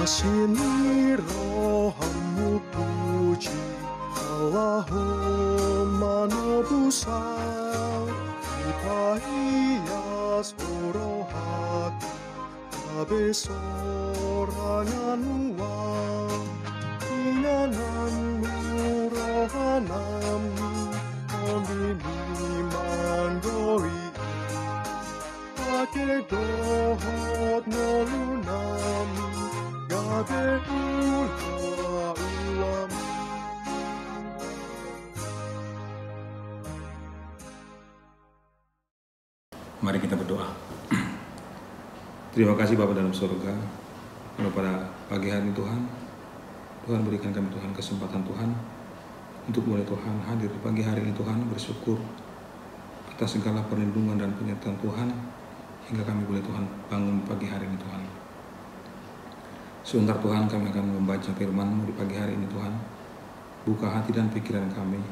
Sini rohamu puji Allahumma nobusau Ipaias orohati Kabe sorangan uang Inganan rohanami Ondimi mandori Ake dohot nolunami Gabe ula ulam. Mari kita berdoa. Terima kasih Bapa dalam surga, pada pagi hari Tuhan. Tuhan berikan kami Tuhan kesempatan Tuhan untuk boleh Tuhan hadir di pagi hari ini Tuhan, bersyukur atas segala perlindungan dan penyertaan Tuhan hingga kami boleh Tuhan bangun pagi hari ini Tuhan. Sebentar Tuhan kami akan membaca firman-Mu di pagi hari ini Tuhan. Buka hati dan pikiran kami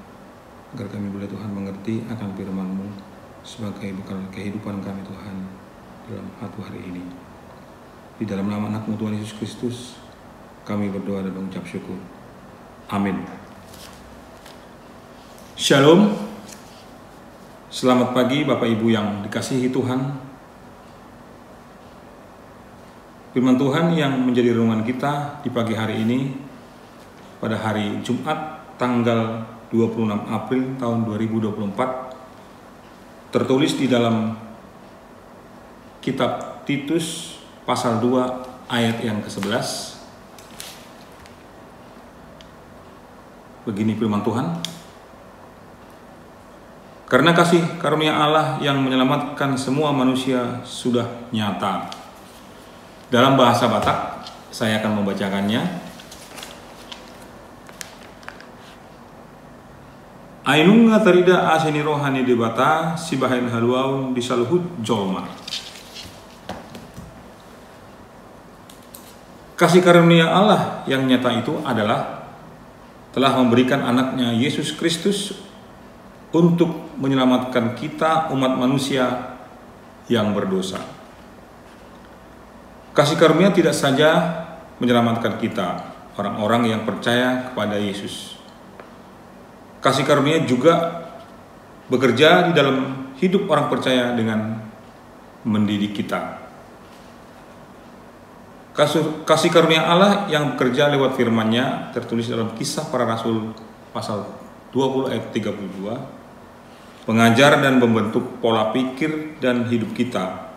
agar kami boleh Tuhan mengerti akan firman-Mu sebagai bekal kehidupan kami Tuhan dalam hari ini. Di dalam nama anak-Mu Tuhan Yesus Kristus kami berdoa dan mengucap syukur. Amin. Shalom. Selamat pagi Bapak Ibu yang dikasihi Tuhan. Firman Tuhan yang menjadi renungan kita di pagi hari ini pada hari Jumat tanggal 26 April tahun 2024 tertulis di dalam kitab Titus pasal 2 ayat yang ke-11. Begini firman Tuhan. Karena kasih karunia Allah yang menyelamatkan semua manusia sudah nyata. Dalam bahasa Batak, saya akan membacakannya. Ainunga terida aseni rohani debata sibahain haluaun disaluhut jolma. Kasih karunia Allah yang nyata itu adalah telah memberikan anaknya Yesus Kristus untuk menyelamatkan kita umat manusia yang berdosa. Kasih karunia tidak saja menyelamatkan kita, orang-orang yang percaya kepada Yesus. Kasih karunia juga bekerja di dalam hidup orang percaya dengan mendidik kita. Kasih karunia Allah yang bekerja lewat firman-Nya tertulis dalam Kisah Para Rasul pasal 20 ayat 32, mengajar dan membentuk pola pikir dan hidup kita,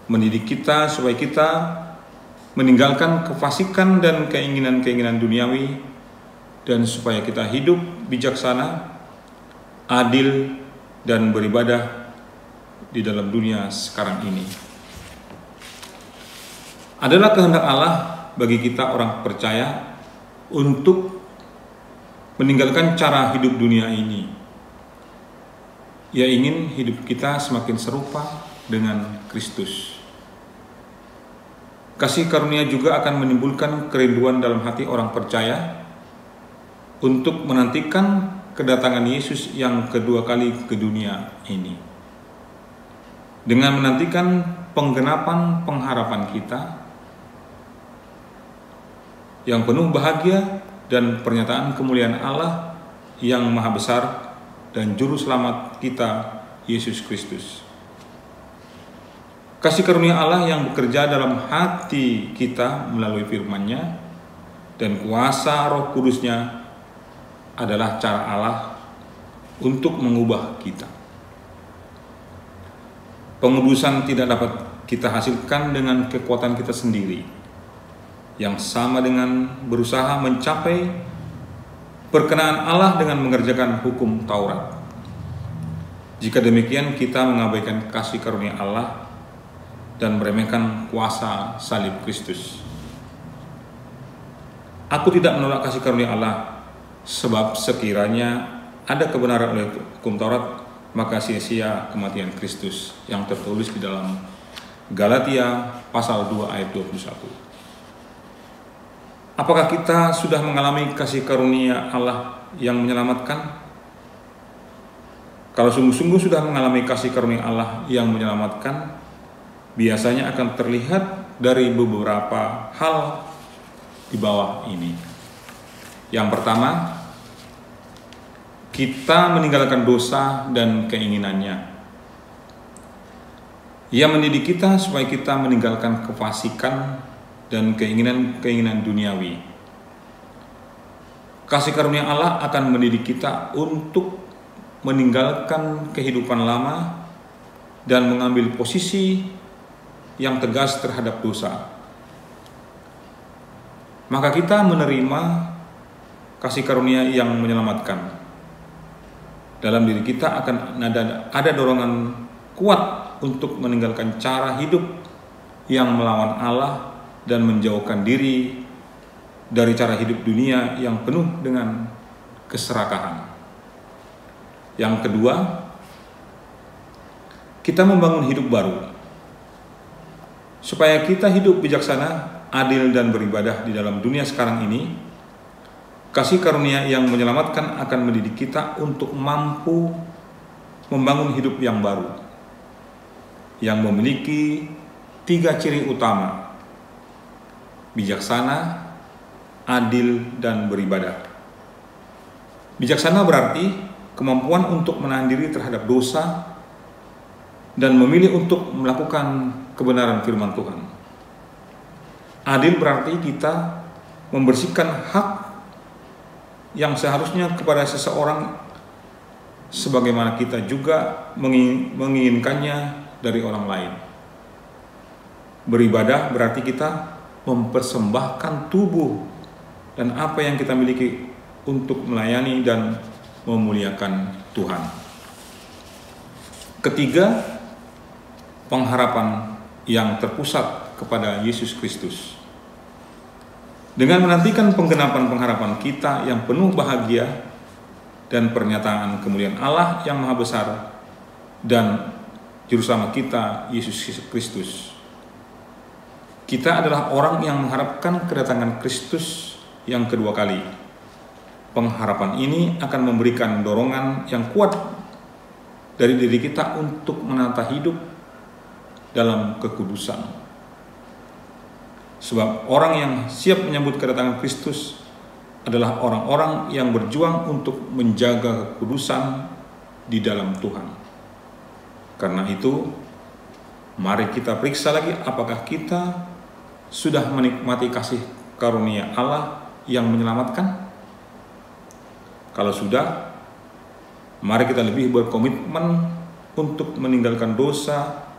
mendidik kita supaya kita meninggalkan kefasikan dan keinginan-keinginan duniawi, dan supaya kita hidup bijaksana, adil, dan beribadah di dalam dunia sekarang ini. Adalah kehendak Allah bagi kita orang percaya untuk meninggalkan cara hidup dunia ini. Ia ingin hidup kita semakin serupa dengan Kristus. Kasih karunia juga akan menimbulkan kerinduan dalam hati orang percaya untuk menantikan kedatangan Yesus yang kedua kali ke dunia ini. Dengan menantikan penggenapan pengharapan kita yang penuh bahagia dan pernyataan kemuliaan Allah yang maha besar dan juru selamat kita, Yesus Kristus. Kasih karunia Allah yang bekerja dalam hati kita melalui firman-Nya dan kuasa Roh Kudus-Nya adalah cara Allah untuk mengubah kita. Pengudusan tidak dapat kita hasilkan dengan kekuatan kita sendiri, yang sama dengan berusaha mencapai perkenaan Allah dengan mengerjakan hukum Taurat. Jika demikian, kita mengabaikan kasih karunia Allah dan meremehkan kuasa salib Kristus. Aku tidak menolak kasih karunia Allah, sebab sekiranya ada kebenaran oleh hukum Taurat, maka sia-sia kematian Kristus yang tertulis di dalam Galatia pasal 2 ayat 21. Apakah kita sudah mengalami kasih karunia Allah yang menyelamatkan? Kalau sungguh-sungguh sudah mengalami kasih karunia Allah yang menyelamatkan, biasanya akan terlihat dari beberapa hal di bawah ini. Yang pertama, kita meninggalkan dosa dan keinginannya. Ia mendidik kita supaya kita meninggalkan kefasikan dan keinginan-keinginan duniawi. Kasih karunia Allah akan mendidik kita untuk meninggalkan kehidupan lama dan mengambil posisi yang tegas terhadap dosa. Maka kita menerima kasih karunia yang menyelamatkan. Dalam diri kita akan ada dorongan kuat untuk meninggalkan cara hidup yang melawan Allah dan menjauhkan diri dari cara hidup dunia yang penuh dengan keserakahan. Yang kedua, kita membangun hidup baru. Supaya kita hidup bijaksana, adil, dan beribadah di dalam dunia sekarang ini, kasih karunia yang menyelamatkan akan mendidik kita untuk mampu membangun hidup yang baru, yang memiliki 3 ciri utama: bijaksana, adil, dan beribadah. Bijaksana berarti kemampuan untuk menahan diri terhadap dosa dan memilih untuk melakukan kebenaran firman Tuhan. Adil berarti kita membersihkan hak yang seharusnya kepada seseorang sebagaimana kita juga menginginkannya dari orang lain. Beribadah berarti kita mempersembahkan tubuh dan apa yang kita miliki untuk melayani dan memuliakan Tuhan. Ketiga, pengharapan yang terpusat kepada Yesus Kristus. Dengan menantikan penggenapan pengharapan kita yang penuh bahagia dan pernyataan kemuliaan Allah yang Maha Besar dan Juru Selamat kita, Yesus Kristus. Kita adalah orang yang mengharapkan kedatangan Kristus yang kedua kali. Pengharapan ini akan memberikan dorongan yang kuat dari diri kita untuk menata hidup dalam kekudusan. Sebab orang yang siap menyambut kedatangan Kristus adalah orang-orang yang berjuang untuk menjaga kekudusan di dalam Tuhan. Karena itu, mari kita periksa lagi apakah kita sudah menikmati kasih karunia Allah yang menyelamatkan. Kalau sudah, mari kita lebih berkomitmen untuk meninggalkan dosa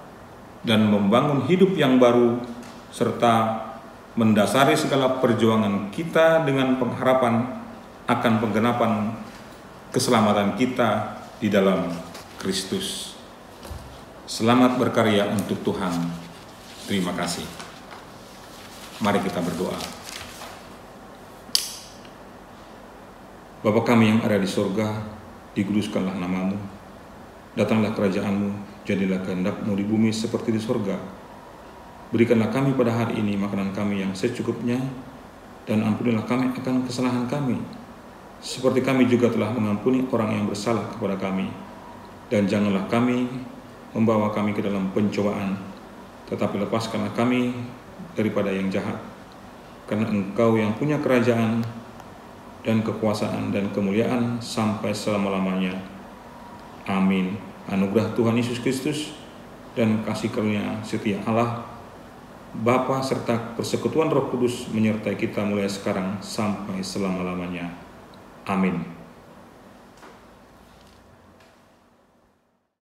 dan membangun hidup yang baru, serta mendasari segala perjuangan kita dengan pengharapan akan penggenapan keselamatan kita di dalam Kristus. Selamat berkarya untuk Tuhan. Terima kasih. Mari kita berdoa. Bapa kami yang ada di sorga, dikuduskanlah namamu. Datanglah kerajaan-Mu, jadilah kehendak-Mu di bumi seperti di sorga. Berikanlah kami pada hari ini makanan kami yang secukupnya, dan ampunilah kami akan kesalahan kami, seperti kami juga telah mengampuni orang yang bersalah kepada kami. Dan janganlah kami membawa kami ke dalam pencobaan, tetapi lepaskanlah kami daripada yang jahat. Karena Engkau yang punya kerajaan dan kekuasaan dan kemuliaan sampai selama-lamanya. Amin. Anugerah Tuhan Yesus Kristus dan kasih karunia setia Allah Bapa serta persekutuan Roh Kudus menyertai kita mulai sekarang sampai selama-lamanya. Amin.